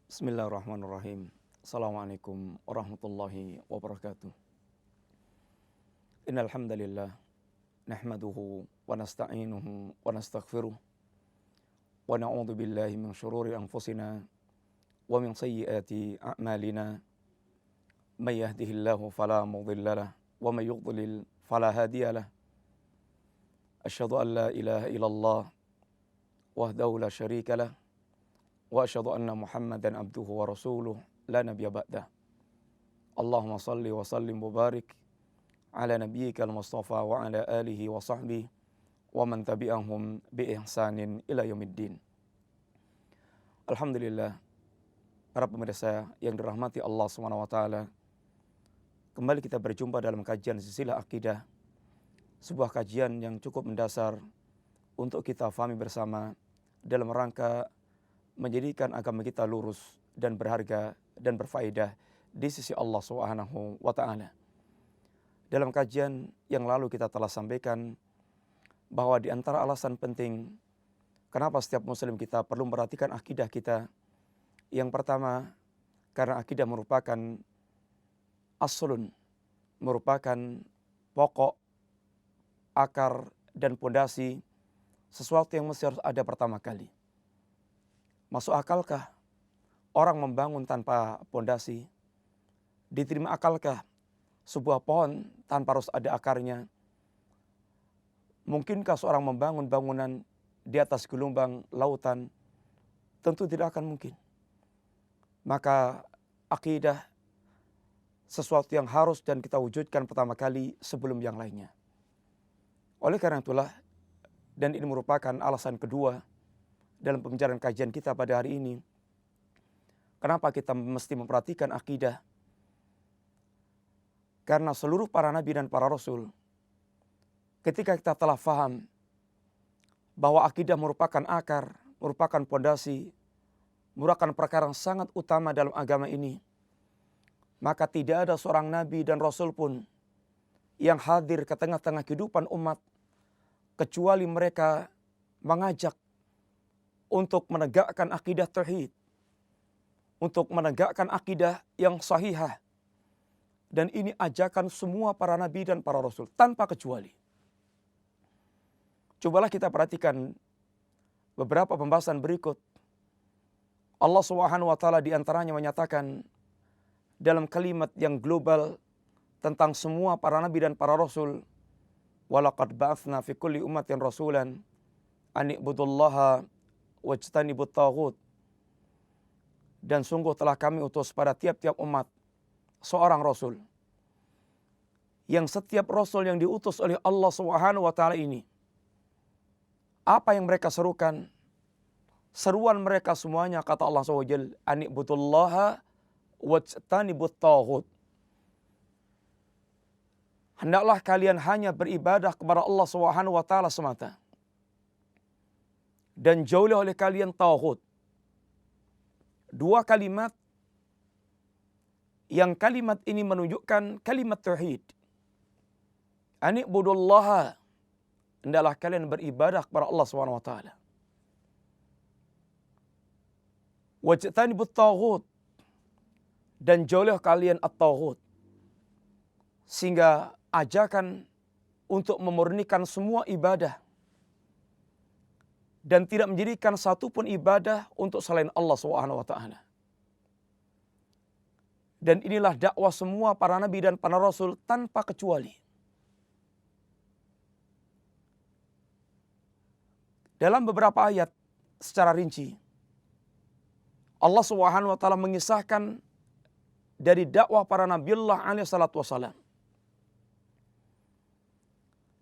Bismillahirrahmanirrahim. Assalamualaikum warahmatullahi wabarakatuh. Innal hamdalillah nahmaduhu wa nasta'inuhu wa nastaghfiruh wa na'udzu billahi min shururi anfusina wa min sayyiati a'malina. May yahdihillahu fala mudhillalah wa may yudlil fala hadiyalah. Asyhadu an la ilaha illallah wahdahu la syarikalah wa asyhadu anna Muhammadan abduhu wa rasuluh la nabiyya ba'dah. Allahumma salli wa sallim wa barik ala nabiyyikal mustafa wa ala alihi wa sahbihi wa man tabi'ahum bi ihsanin ila yaumiddin. Alhamdulillah, para pemirsa yang dirahmati Allah Subhanahu wa taala, kembali kita berjumpa dalam kajian silsilah akidah, sebuah kajian yang cukup mendasar untuk kita fahami bersama dalam rangka menjadikan agama kita lurus dan berharga dan berfaedah di sisi Allah Subhanahu wa taala. Dalam kajian yang lalu kita telah sampaikan bahwa di antara alasan penting kenapa setiap muslim kita perlu memperhatikan akidah kita, yang pertama karena akidah merupakan aslun, merupakan pokok, akar dan pondasi sesuatu yang mesti harus ada pertama kali. Masuk akalkah orang membangun tanpa pondasi? Diterima akalkah sebuah pohon tanpa harus ada akarnya? Mungkinkah seorang membangun bangunan di atas gelombang lautan? Tentu tidak akan mungkin. Maka akidah sesuatu yang harus dan kita wujudkan pertama kali sebelum yang lainnya. Oleh karena itulah, dan ini merupakan alasan kedua dalam pembicaraan kajian kita pada hari ini, kenapa kita mesti memperhatikan akidah? Karena seluruh para nabi dan para rasul, ketika kita telah faham bahwa akidah merupakan akar, merupakan pondasi, merupakan perkara yang sangat utama dalam agama ini, maka tidak ada seorang nabi dan rasul pun yang hadir ke tengah-tengah kehidupan umat kecuali mereka mengajak untuk menegakkan akidah tauhid, untuk menegakkan akidah yang sahihah. Dan ini ajakan semua para nabi dan para rasul tanpa kecuali. Cobalah kita perhatikan beberapa pembahasan berikut. Allah Subhanahu wa taala di antaranya menyatakan dalam kalimat yang global tentang semua para nabi dan para rasul, walaqad ba'atsna fi kulli ummatin rasulan an i'budullaha wajtanibut taghut. Dan sungguh telah kami utus pada tiap-tiap umat seorang rasul. Yang setiap rasul yang diutus oleh Allah Subhanahu wa taala ini, apa yang mereka serukan? Seruan mereka semuanya, kata Allah Subhanahu wa taala, an i'budullaha wajtanibut taghut. Hendaklah kalian hanya beribadah kepada Allah Subhanahu wa taala semata. Dan jauhilah oleh kalian tauhid. Dua kalimat yang kalimat ini menunjukkan kalimat tauhid. Ani'budullaha, hendaklah kalian beribadah kepada Allah Subhanahu wa taala. Wajtanibut tauhid, dan jauhilah kalian at-tauhid. Sehingga ajakan untuk memurnikan semua ibadah dan tidak menjadikan satu pun ibadah untuk selain Allah Subhanahu wa taala. Dan inilah dakwah semua para nabi dan para rasul tanpa kecuali. Dalam beberapa ayat secara rinci, Allah Subhanahu wa taala mengisahkan dari dakwah para nabiullah alaihi salatu wasalam.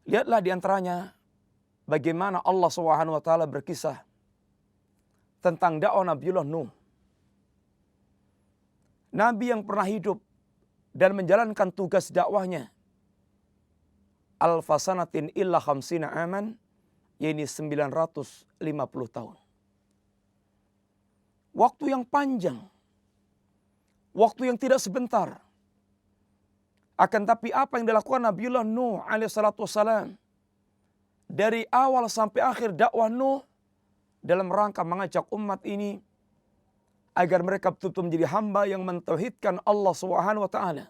Lihatlah di antaranya bagaimana Allah Subhanahu wa taala berkisah tentang dakwah Nabiullah Nuh. Nabi yang pernah hidup dan menjalankan tugas dakwahnya alfasanatin illa khamsina aman, yaitu 950 tahun. Waktu yang panjang, waktu yang tidak sebentar. Akan tapi apa yang dilakukan Nabiullah Nuh alaihissalatu wassalam dari awal sampai akhir dakwah Nuh dalam rangka mengajak umat ini agar mereka betul-betul menjadi hamba yang mentauhidkan Allah Subhanahu wa taala.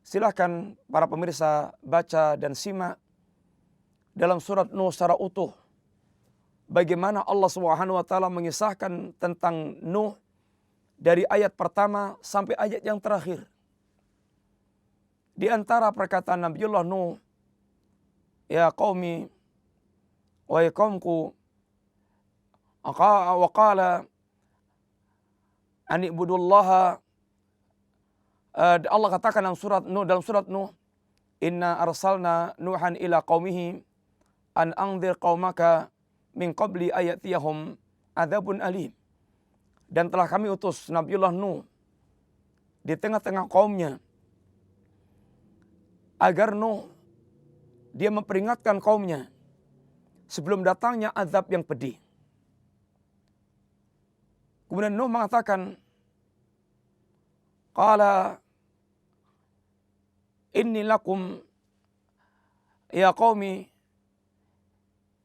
Silakan para pemirsa baca dan simak dalam surat Nuh secara utuh bagaimana Allah Subhanahu wa taala mengisahkan tentang Nuh dari ayat pertama sampai ayat yang terakhir. Di antara perkataan Nabiullah Nuh, ya qaumi wa ya qaumku, wa qala an ibudullaha. Allah katakan dalam surat Nuh, inna arsalna Nuhan ila qaumihi an anzir qaumaka min qabli ayatiyahum adzabun alim. Dan telah kami utus Nabiullah Nuh di tengah-tengah kaumnya agar Nuh dia memperingatkan kaumnya sebelum datangnya azab yang pedih. Kemudian Nuh mengatakan, qala inni lakum ya qaumi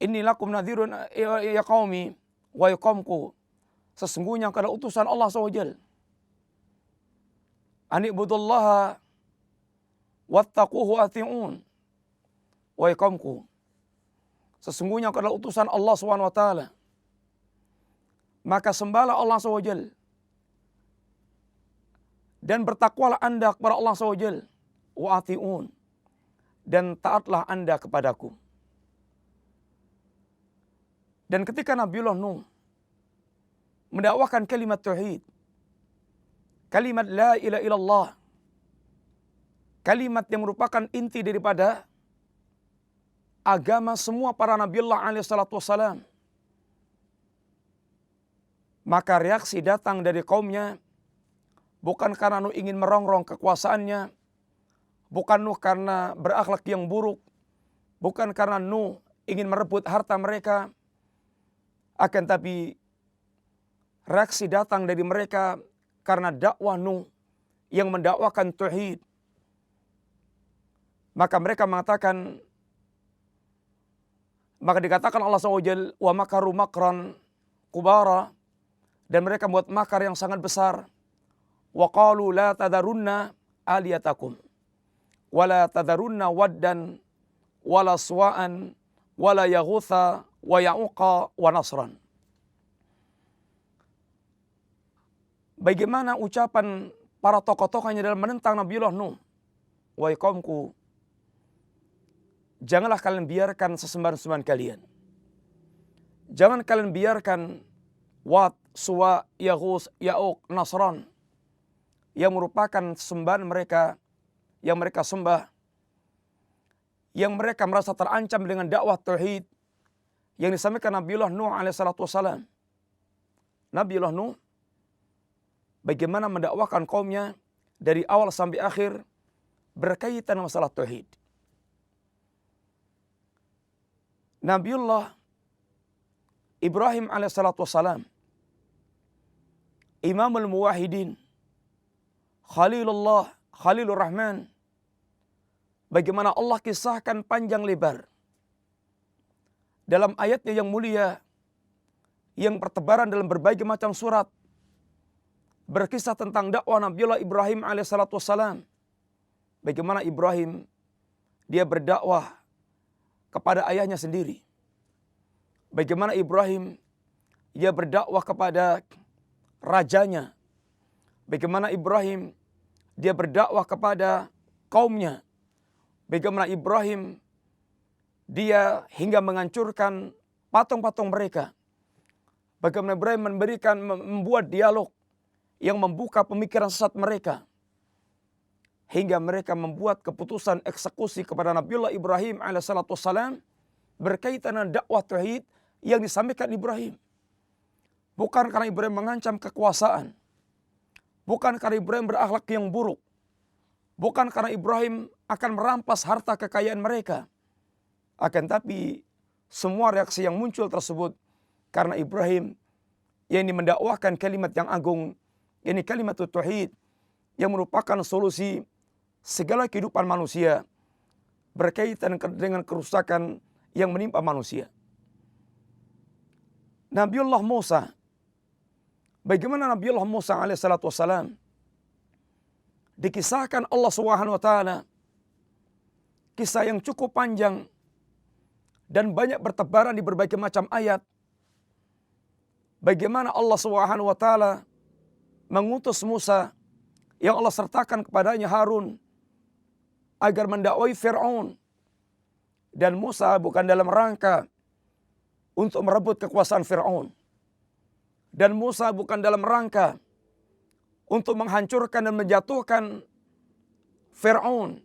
inni lakum nadhirun ya qaumi wa ya qaumku, sesungguhnya adalah utusan Allah SWT. Ani'budullaha wattaquhu ati'un wa ya qaumku, sesungguhnya adalah utusan Allah SWT, maka sembahlah Allah SWT dan bertakwalah Anda kepada Allah SWT, wa ati'un, dan taatlah Anda kepadaku. Dan ketika Nabiullah Nuh mendakwahkan kalimat tauhid, kalimat la ilaha illallah, kalimat yang merupakan inti daripada agama semua para Nabiullah alaihi salatu wassalam, maka reaksi datang dari kaumnya bukan karena Nuh ingin merongrong kekuasaannya, bukan Nuh karena berakhlak yang buruk, bukan karena Nuh ingin merebut harta mereka, akan tapi reaksi datang dari mereka karena dakwah Nuh yang mendakwakan tauhid. Maka mereka mengatakan, maka dikatakan Allah SWT, wa makaru makran kubara, dan mereka membuat makar yang sangat besar. Wa qalu la tadarunna aliyatakum wala tadarunna waddan wala suwa'an wala yaghutha wa ya'uqa wa nasran. Bagaimana ucapan para tokoh-tokohnya dalam menentang Nabiullah Nuh, wahai kaumku, janganlah kalian biarkan sesembahan-sembahan kalian. Jangan kalian biarkan Wat, Suwa, Yaghus, Ya'uq, Nasran yang merupakan sembahan mereka yang mereka sembah, yang mereka merasa terancam dengan dakwah tauhid yang disampaikan Nabiullah Nuh alaihissalatu wassalam. Nabiullah Nuh bagaimana mendakwahkan kaumnya dari awal sampai akhir berkaitan dengan masalah tauhid. Nabiullah Ibrahim alaihissalatu wassalam, Imamul Muwahhidin, Khalilullah, Khalilur Rahman, bagaimana Allah kisahkan panjang lebar dalam ayatnya yang mulia yang bertebaran dalam berbagai macam surat, berkisah tentang dakwah Nabiullah Ibrahim alaihissalatu wassalam. Bagaimana Ibrahim dia berdakwah kepada ayahnya sendiri. Bagaimana Ibrahim dia berdakwah kepada rajanya. Bagaimana Ibrahim dia berdakwah kepada kaumnya. Bagaimana Ibrahim dia hingga menghancurkan patung-patung mereka. Bagaimana Ibrahim membuat dialog yang membuka pemikiran sesat mereka, hingga mereka membuat keputusan eksekusi kepada Nabiullah Ibrahim alaihissalatu wassalam berkaitan dengan dakwah tauhid yang disampaikan Ibrahim. Bukan karena Ibrahim mengancam kekuasaan, bukan karena Ibrahim berakhlak yang buruk, bukan karena Ibrahim akan merampas harta kekayaan mereka. Akan tapi semua reaksi yang muncul tersebut karena Ibrahim yang mendakwahkan kalimat yang agung, ini kalimat tauhid yang merupakan solusi segala kehidupan manusia berkaitan dengan kerusakan yang menimpa manusia. Nabiullah Musa bagaimana Nabiullah Musa alaihissalatu wassalam dikisahkan Allah Subhanahu wa taala, kisah yang cukup panjang dan banyak bertebaran di berbagai macam ayat. Bagaimana Allah Subhanahu wa taala mengutus Musa yang Allah sertakan kepadanya Harun agar mendakwai Fir'aun. Dan Musa bukan dalam rangka untuk merebut kekuasaan Fir'aun. Dan Musa bukan dalam rangka untuk menghancurkan dan menjatuhkan Fir'aun.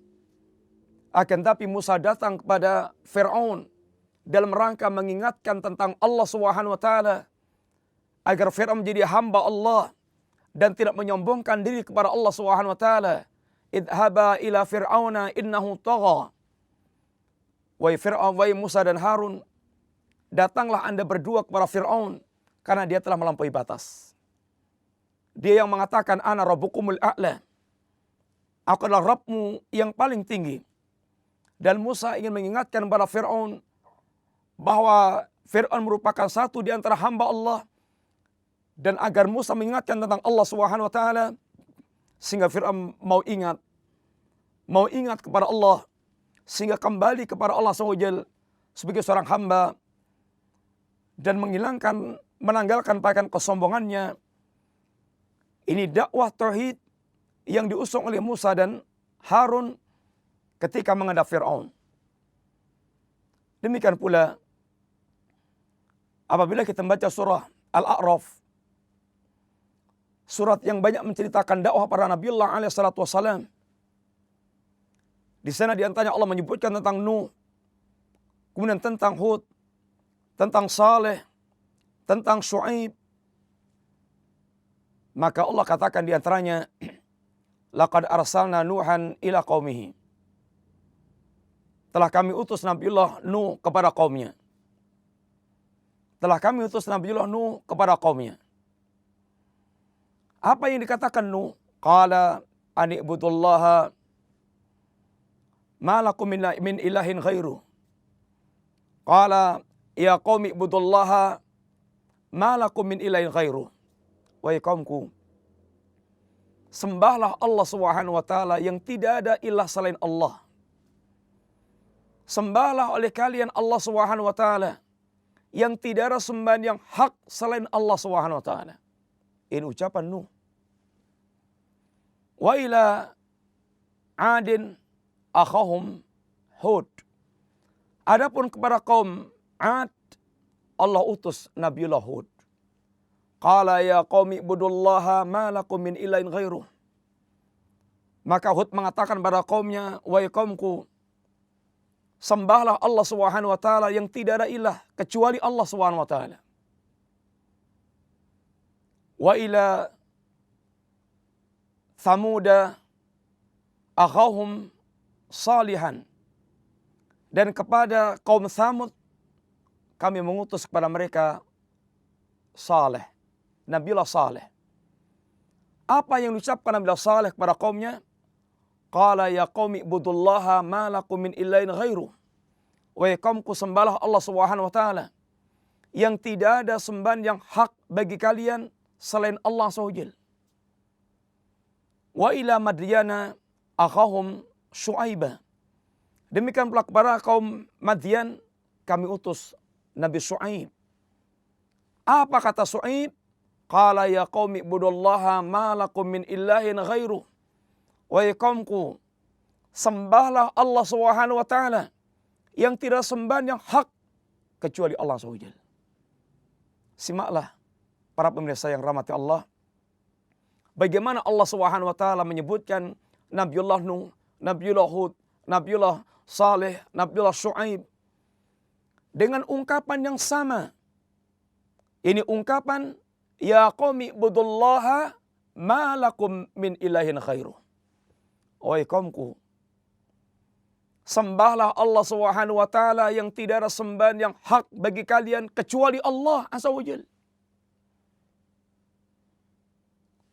Akan tapi Musa datang kepada Fir'aun dalam rangka mengingatkan tentang Allah Subhanahu wa taala agar Fir'aun menjadi hamba Allah dan tidak menyombongkan diri kepada Allah Subhanahu wa taala. Idhaba ila Fir'auna innahu tagha. Wahai Fir'aun, wahai Musa dan Harun, datanglah Anda berdua kepada Fir'aun karena dia telah melampaui batas. Dia yang mengatakan ana rabbukumul a'la. Aku adalah Rabbmu yang paling tinggi. Dan Musa ingin mengingatkan kepada Fir'aun bahwa Fir'aun merupakan satu di antara hamba Allah. Dan agar Musa mengingatkan tentang Allah Subhanahu wa taala sehingga Fir'aun mau ingat kepada Allah, sehingga kembali kepada Allah SWT sebagai seorang hamba dan menanggalkan pakaian kesombongannya. Ini dakwah tauhid yang diusung oleh Musa dan Harun ketika menghadap Fir'aun. Demikian pula apabila kita membaca surah Al-A'raf, surat yang banyak menceritakan dakwah para Nabiullah alaihissalatu wassalam. Di sana diantaranya Allah menyebutkan tentang Nuh, kemudian tentang Hud, tentang Saleh, tentang Syuaib. Maka Allah katakan diantaranya, laqad arsalna Nuhan ila qaumihi. Telah kami utus Nabiullah Nuh kepada kaumnya. Telah kami utus Nabiullah Nuh kepada kaumnya. Apa yang dikatakan Nuh? Qala ani'budullaha ma lakum min ilahin ghairu. Qala ya qaumi ibudullaha ma lakum min ilahin ghairu. Wahai kaumku, sembahlah Allah Subhanahu wa taala yang tidak ada ilah selain Allah. Sembahlah oleh kalian Allah Subhanahu wa taala yang tidak ada sembahan yang hak selain Allah Subhanahu wa taala. Ini ucapan Nuh. Wa ila Adin akhahum Hud. Adapun kepada kaum Ad, Allah utus Nabiullah Hud. Qala ya qaumi ibudullaha ma lakum min ilahin ghairuh. Maka Hud mengatakan pada kaumnya, wahai kaumku, sembahlah Allah Subhanahu wa taala yang tidak ada ilah kecuali Allah Subhanahu wa taala. Wa ila Thamuda akhahum Salihan. Dan kepada kaum Thamud kami mengutus kepada mereka Saleh, Nabiullah Saleh. Apa yang diucapkan Nabiullah Saleh kepada kaumnya? Qala ya qaumi ibudullaha ma lakum min ilahin ghairuh. Wahai kaumku, sembahlah Allah Subhanahu wa taala yang tidak ada sembahan yang hak bagi kalian selain Allah SWT. Wa ila Madyana akhahum Syuaibah. Demikian pula kepada kaum Madyan kami utus Nabi Syuaib. Apa kata Syuaib? Qala ya qaumi ibudullaha ma lakum min ilahin ghairuh. Wahai kaumku, sembahlah Allah Subhanahu wa taala yang tidak sembahan yang hak kecuali Allah SWT. Simaklah para pemirsa yang rahmati Allah, bagaimana Allah Subhanahu wa taala menyebutkan Nabiullah Nuh, Nabiullah Hud, Nabiullah Saleh, Nabiullah Syuaib dengan ungkapan yang sama. Ini ungkapan ya qaumi ibudullaha ma lakum min ilahin khairuh. Wahai kaumku, sembahlah Allah Subhanahu wa taala yang tidak ada sembahan yang hak bagi kalian kecuali Allah Azza wa Jalla.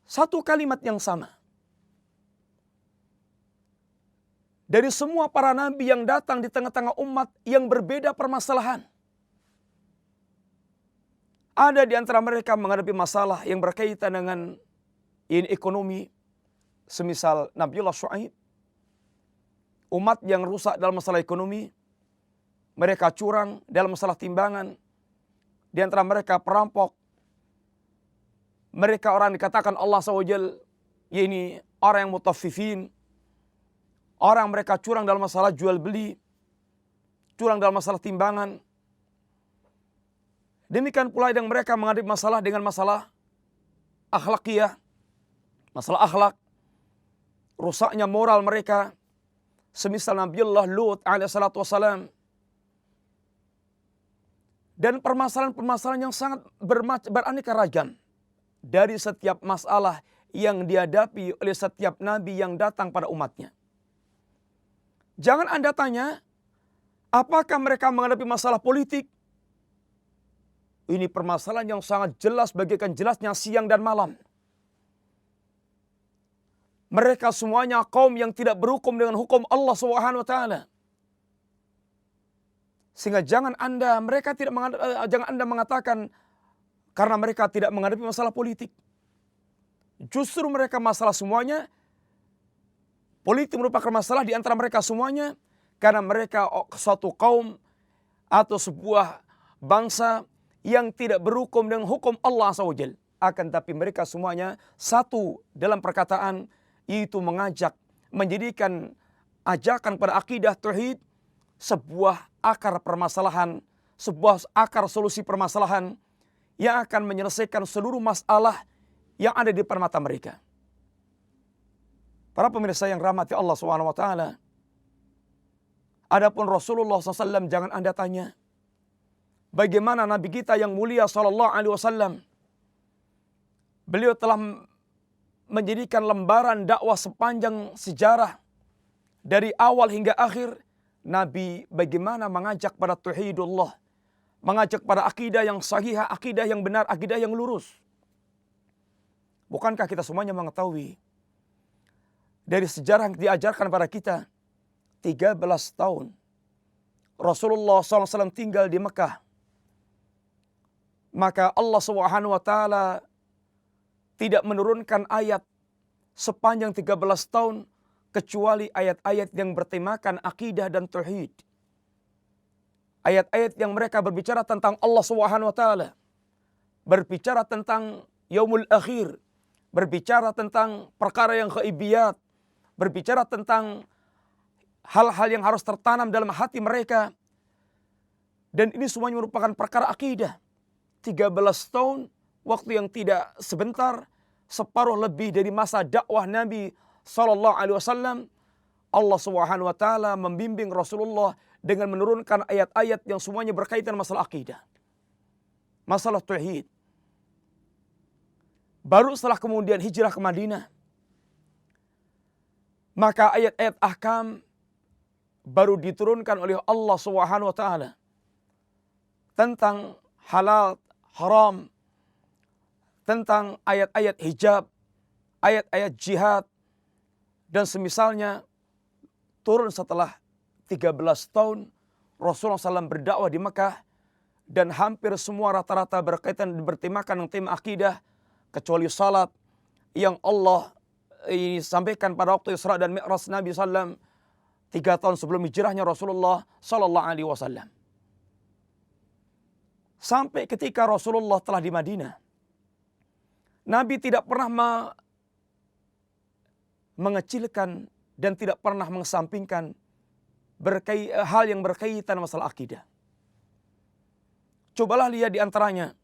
Satu kalimat yang sama. Dari semua para nabi yang datang di tengah-tengah umat yang berbeda permasalahan. Ada di antara mereka menghadapi masalah yang berkaitan dengan ekonomi, semisal Nabiullah Syuaib, umat yang rusak dalam masalah ekonomi, mereka curang dalam masalah timbangan, di antara mereka perampok, mereka orang dikatakan Allah SWT, ini orang yang mutaffifin, orang mereka curang dalam masalah jual beli, curang dalam masalah timbangan. Demikian pula yang mereka menghadapi masalah dengan masalah akhlakiyah, masalah akhlak, rusaknya moral mereka, semisal Nabiullah Lut alaihissalatu wassalam. Dan permasalahan-permasalahan yang sangat beraneka ragam dari setiap masalah yang dihadapi oleh setiap nabi yang datang pada umatnya. Jangan Anda tanya, apakah mereka menghadapi masalah politik? Ini permasalahan yang sangat jelas bagaikan jelasnya siang dan malam. Mereka semuanya kaum yang tidak berhukum dengan hukum Allah SWT. Sehingga jangan Anda mengatakan karena mereka tidak menghadapi masalah politik. Justru mereka masalah semuanya. Politik merupakan masalah di antara mereka semuanya. Karena mereka suatu kaum atau sebuah bangsa yang tidak berhukum dengan hukum Allah SWT. Akan tapi mereka semuanya satu dalam perkataan, yaitu mengajak, menjadikan ajakan pada akidah tauhid sebuah akar permasalahan, sebuah akar solusi permasalahan yang akan menyelesaikan seluruh masalah yang ada di depan mata mereka. Para pemirsa yang rahmati Allah SWT, adapun Rasulullah SAW jangan Anda tanya, bagaimana Nabi kita yang mulia SAW, beliau telah menjadikan lembaran dakwah sepanjang sejarah dari awal hingga akhir. Nabi bagaimana mengajak pada tauhidullah, mengajak pada akidah yang sahih, akidah yang benar, akidah yang lurus. Bukankah kita semuanya mengetahui dari sejarah yang diajarkan pada kita 13 tahun Rasulullah SAW tinggal di Mekah. Maka Allah SWT tidak menurunkan ayat sepanjang 13 tahun kecuali ayat-ayat yang bertemakan akidah dan tauhid. Ayat-ayat yang mereka berbicara tentang Allah SWT, berbicara tentang yaumul akhir, berbicara tentang perkara yang ghaibiyat, berbicara tentang hal-hal yang harus tertanam dalam hati mereka. Dan ini semuanya merupakan perkara akidah. 13 tahun, waktu yang tidak sebentar, separuh lebih dari masa dakwah Nabi SAW. Allah SWT membimbing Rasulullah dengan menurunkan ayat-ayat yang semuanya berkaitan masalah akidah, masalah tauhid. Baru setelah kemudian hijrah ke Madinah, maka ayat-ayat ahkam baru diturunkan oleh Allah SWT tentang halal, haram, tentang ayat-ayat hijab, ayat-ayat jihad, dan semisalnya turun setelah 13 tahun Rasulullah SAW berdakwah di Mekah, dan hampir semua rata-rata berkaitan bertemakan dengan tema akidah, kecuali salat yang Allah sampaikan pada waktu Isra dan Mi'raj Nabi SAW 3 tahun sebelum hijrahnya Rasulullah SAW. Sampai ketika Rasulullah telah di Madinah, Nabi tidak pernah mengecilkan dan tidak pernah mengesampingkan hal yang berkaitan masalah akidah. Cobalah lihat di antaranya,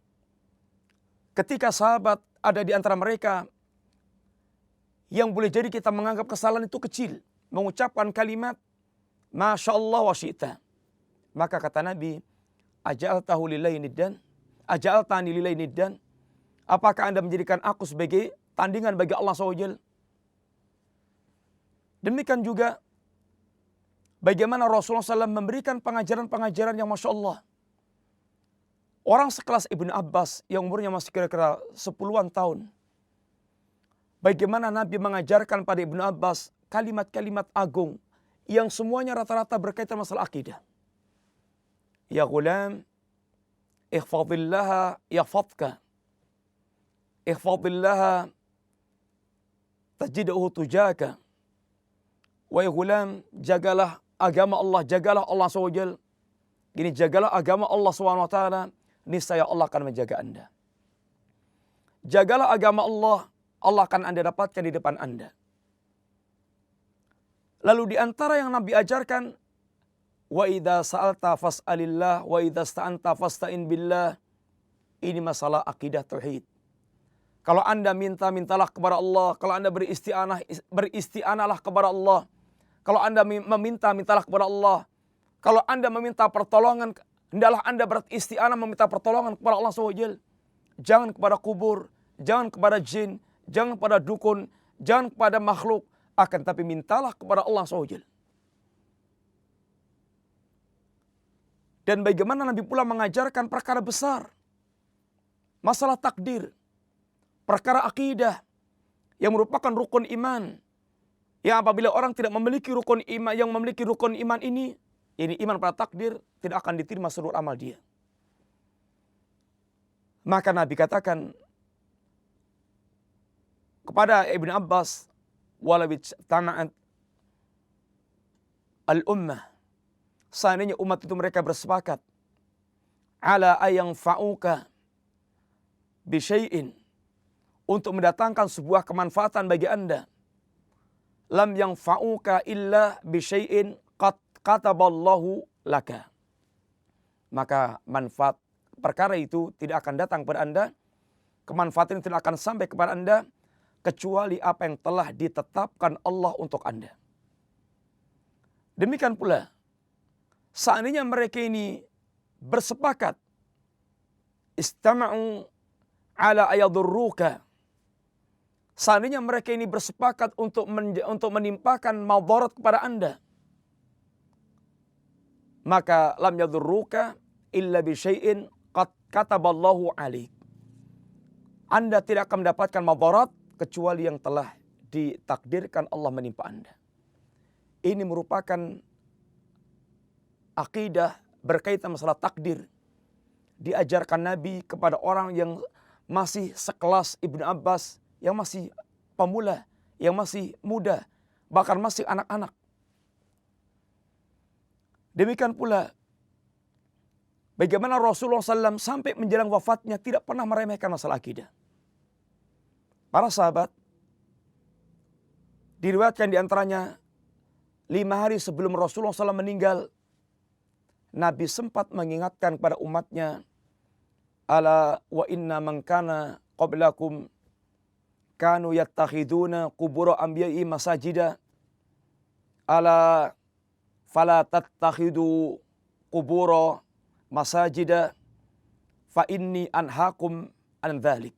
ketika sahabat ada di antara mereka yang boleh jadi kita menganggap kesalahan itu kecil, mengucapkan kalimat Masya Allah wa syi'ta, maka kata Nabi, aja'altahu lillahi niddan, aja'altani lillahi niddan, apakah Anda menjadikan aku sebagai tandingan bagi Allah SWT? Demikian juga bagaimana Rasulullah SAW memberikan pengajaran-pengajaran yang Masya Allah. Orang sekelas Ibnu Abbas yang umurnya masih kira-kira 10-an tahun, bagaimana Nabi mengajarkan pada Ibnu Abbas kalimat-kalimat agung yang semuanya rata-rata berkaitan masalah akidah. Ya ghulam, ihfazillaha yahfazka. Ihfazillaha tajidhu tujaka. Wahai ghulam, jagalah agama Allah, jagalah Allah SWT. Gini, jagalah agama Allah SWT, niscaya Allah akan menjaga Anda. Jagalah agama Allah, Allah akan Anda dapatkan di depan Anda. Lalu di antara yang Nabi ajarkan, wa idza sa'alta fas'alillah wa idza sta'anta fasta'in billah. Ini masalah akidah tauhid. Kalau Anda minta, mintalah kepada Allah. Kalau Anda beristi'anahlah kepada Allah. Kalau Anda meminta, mintalah kepada Allah. Kalau Anda meminta pertolongan, hendaklah Anda beristi'anah meminta pertolongan kepada Allah SWT. Jangan kepada kubur, jangan kepada jin, jangan kepada dukun, jangan kepada makhluk. Akan tapi mintalah kepada Allah SWT. Dan bagaimana Nabi pula mengajarkan perkara besar. Masalah takdir. Perkara akidah. Yang merupakan rukun iman. Yang apabila orang tidak memiliki rukun iman, yang memiliki rukun iman ini iman pada takdir, tidak akan diterima seluruh amal dia. Maka Nabi katakan kepada Ibn Abbas, walawit tama'at al-ummah, seandainya umat itu mereka bersepakat ala ayang fa'uka bisyai'in, untuk mendatangkan sebuah kemanfaatan bagi Anda, lam yang fa'uka illa bisyai'in qad kataballahu laka. Maka manfaat perkara itu tidak akan datang kepada Anda, kemanfaatan tidak akan sampai kepada Anda, kecuali apa yang telah ditetapkan Allah untuk Anda. Demikian pula, seandainya mereka ini bersepakat, istama'u ala ayadurruka, seandainya mereka ini bersepakat untuk menimpakan madarat kepada Anda, maka lam yadurruka illa bisyai'in qad kataballahu alaik. Anda tidak akan mendapatkan madarat kecuali yang telah ditakdirkan Allah menimpa Anda. Ini merupakan akidah berkaitan masalah takdir. Diajarkan Nabi kepada orang yang masih sekelas Ibnu Abbas, yang masih pemula, yang masih muda, bahkan masih anak-anak. Demikian pula bagaimana Rasulullah SAW sampai menjelang wafatnya tidak pernah meremehkan masalah akidah. Para sahabat diriwayatkan diantaranya 5 hari sebelum Rasulullah SAW meninggal, Nabi sempat mengingatkan kepada umatnya, ala wa inna man kana qablakum kanu yattakhiduna qubur anbiya'i masajida, ala fala tattakhidu qubura masajida fa inni anhaakum an dzalik.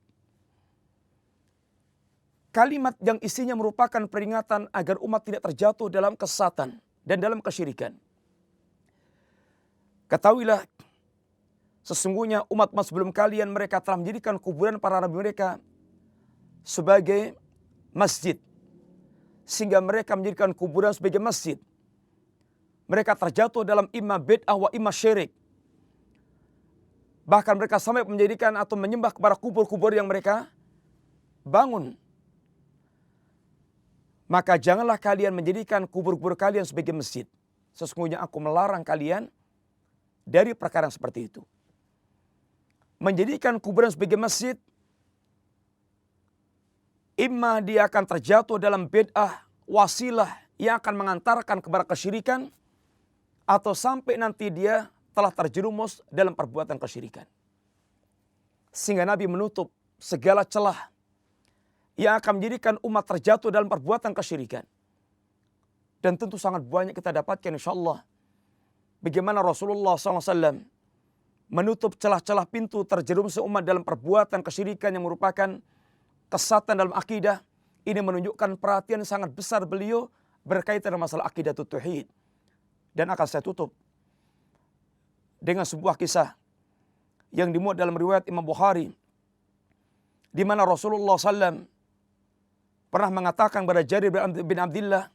Kalimat yang isinya merupakan peringatan agar umat tidak terjatuh dalam kesesatan dan dalam kesyirikan. Ketahuilah, sesungguhnya umat sebelum kalian mereka telah menjadikan kuburan para nabi mereka sebagai masjid, sehingga mereka menjadikan kuburan sebagai masjid. Mereka terjatuh dalam imma bid'ah wa imma syirik. Bahkan mereka sampai menjadikan atau menyembah kepada kubur-kubur yang mereka bangun. Maka janganlah kalian menjadikan kubur-kubur kalian sebagai masjid. Sesungguhnya aku melarang kalian dari perkara yang seperti itu. Menjadikan kuburan sebagai masjid, imma dia akan terjatuh dalam bid'ah, wasilah yang akan mengantarkan kepada kesyirikan, atau sampai nanti dia telah terjerumus dalam perbuatan kesyirikan. Sehingga Nabi menutup segala celah yang akan menjadikan umat terjatuh dalam perbuatan kesyirikan. Dan tentu sangat banyak kita dapatkan insyaAllah bagaimana Rasulullah SAW menutup celah-celah pintu terjerumus umat dalam perbuatan kesyirikan yang merupakan kesesatan dalam akidah. Ini menunjukkan perhatian sangat besar beliau berkaitan dengan masalah akidah tauhid. Dan akan saya tutup dengan sebuah kisah yang dimuat dalam riwayat Imam Bukhari, di mana Rasulullah SAW pernah mengatakan kepada Jarir bin Abdillah,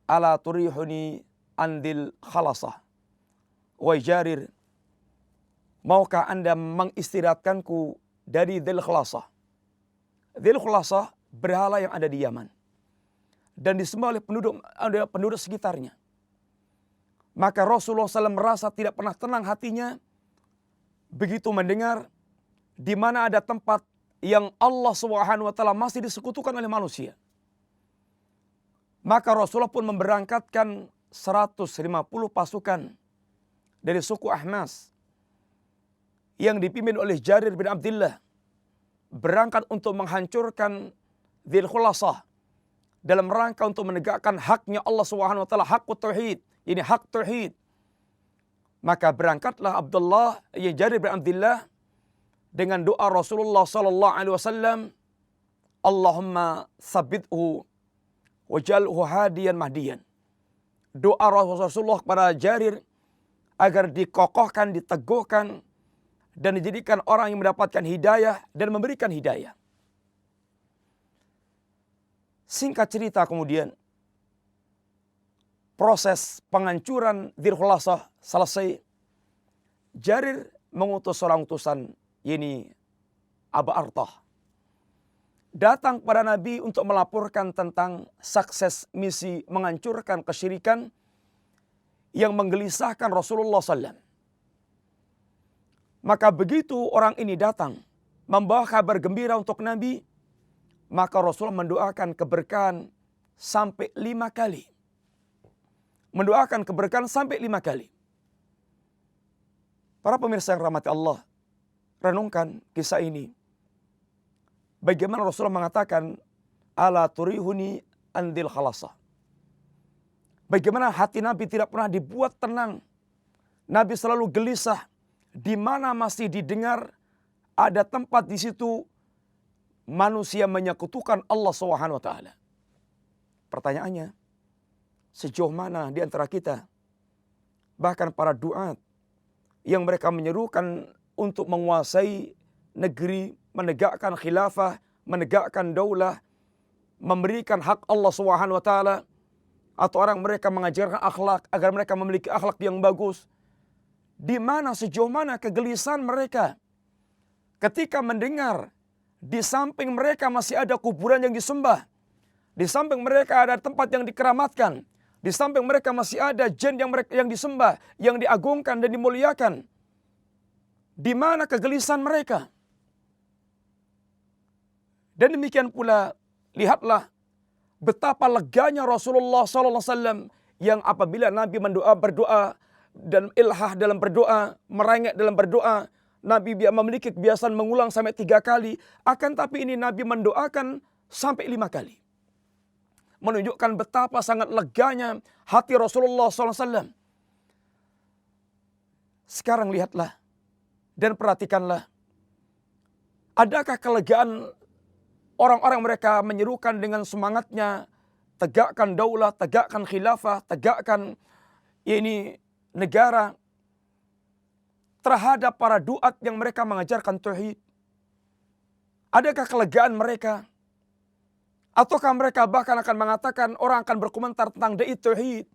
ala turihuni andil khalasah. Wahai Jarir, maukah anda mengistirahatkanku dari Dzul Khulasah? Dzul Khulasah berhala yang ada di Yaman dan disembah oleh penduduk sekitarnya. Maka Rasulullah SAW merasa tidak pernah tenang hatinya begitu mendengar di mana ada tempat yang Allah Subhanahu wa taala masih disekutukan oleh manusia. Maka Rasulullah pun memberangkatkan 150 pasukan dari suku Ahmas yang dipimpin oleh Jarir bin Abdullah, berangkat untuk menghancurkan Dzul Khulasah dalam rangka untuk menegakkan haknya Allah Subhanahu wa taala, hakut tauhid, ini hak tauhid. Maka berangkatlah Jarir bin Abdullah dengan doa Rasulullah sallallahu alaihi wasallam, Allahumma tsabbithu waj'alhu hadiyan mahdiyan. Doa Rasulullah kepada Jarir agar dikokohkan, diteguhkan dan dijadikan orang yang mendapatkan hidayah dan memberikan hidayah. Singkat cerita kemudian proses penghancuran Dzul Khulasah selesai. Jarir mengutus seorang utusan, ini Abu Artah, datang kepada Nabi untuk melaporkan tentang sukses misi menghancurkan kesyirikan yang menggelisahkan Rasulullah SAW. Maka begitu orang ini datang membawa kabar gembira untuk Nabi, maka Rasulullah mendoakan keberkahan sampai 5 kali. Mendoakan keberkahan sampai 5 kali. Para pemirsa yang rahmati Allah, renungkan kisah ini. Bagaimana Rasulullah mengatakan, ala turihuni andil khalasah. Bagaimana hati Nabi tidak pernah dibuat tenang. Nabi selalu gelisah. Di mana masih didengar ada tempat di situ manusia menyekutukan Allah Subhanahu wa taala. Pertanyaannya, sejauh mana di antara kita, bahkan para duat yang mereka menyerukan untuk menguasai negeri, menegakkan khilafah, menegakkan daulah, memberikan hak Allah Subhanahu wa taala, atau orang mereka mengajarkan akhlak agar mereka memiliki akhlak yang bagus. Di mana, sejauh mana kegelisahan mereka ketika mendengar di samping mereka masih ada kuburan yang disembah, di samping mereka ada tempat yang dikeramatkan, di samping mereka masih ada jin yang disembah, yang diagungkan dan dimuliakan. Di mana kegelisahan mereka? Dan demikian pula, lihatlah betapa leganya Rasulullah SAW yang apabila Nabi berdoa dan ilhah dalam berdoa, merengek dalam berdoa, Nabi memiliki kebiasaan mengulang sampai 3 kali. Akan tapi ini Nabi mendoakan sampai 5 kali. Menunjukkan betapa sangat leganya hati Rasulullah SAW. Sekarang lihatlah dan perhatikanlah. Adakah kelegaan orang-orang mereka menyerukan dengan semangatnya, tegakkan daulah, tegakkan khilafah, tegakkan ini negara, terhadap para duat yang mereka mengajarkan tauhid? Adakah kelegaan mereka? Ataukah mereka bahkan akan mengatakan, orang akan berkomentar tentang dai tauhid,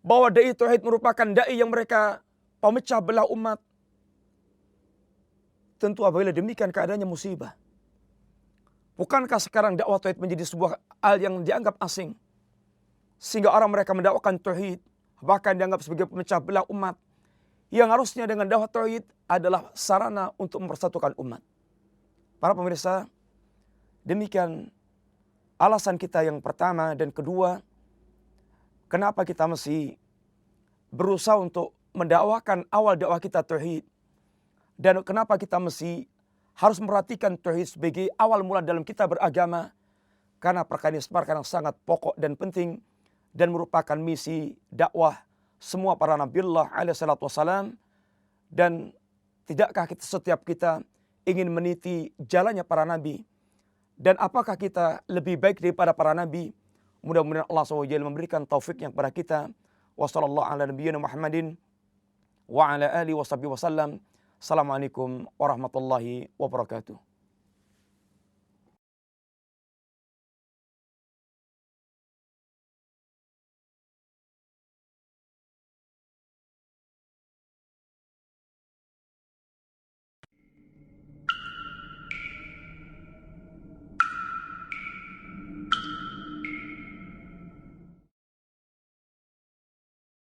bahwa dai tauhid merupakan dai yang mereka pemecah belah umat? Tentu apabila demikian keadaannya musibah. Bukankah sekarang dakwah tauhid menjadi sebuah hal yang dianggap asing, sehingga orang mereka mendakwakan tauhid bahkan dianggap sebagai pemecah belah umat, yang harusnya dengan dakwah tauhid adalah sarana untuk mempersatukan umat. Para pemirsa, demikian alasan kita yang pertama dan kedua, kenapa kita mesti berusaha untuk mendakwakan awal dakwah kita tauhid, dan kenapa kita mesti harus memperhatikan tauhid sebagai awal mula dalam kita beragama, karena perkara ini yang sangat pokok dan penting dan merupakan misi dakwah semua para nabiullah alaihi salatu wassalam. Dan tidakkah setiap kita ingin meniti jalannya para nabi? Dan apakah kita lebih baik daripada para nabi? Mudah-mudahan Allah SWT memberikan taufiknya kepada kita. Wassallallahu ala nabiyyina Muhammadin wa ala alihi wa sahbihi wasallam. Assalamualaikum warahmatullahi wabarakatuh.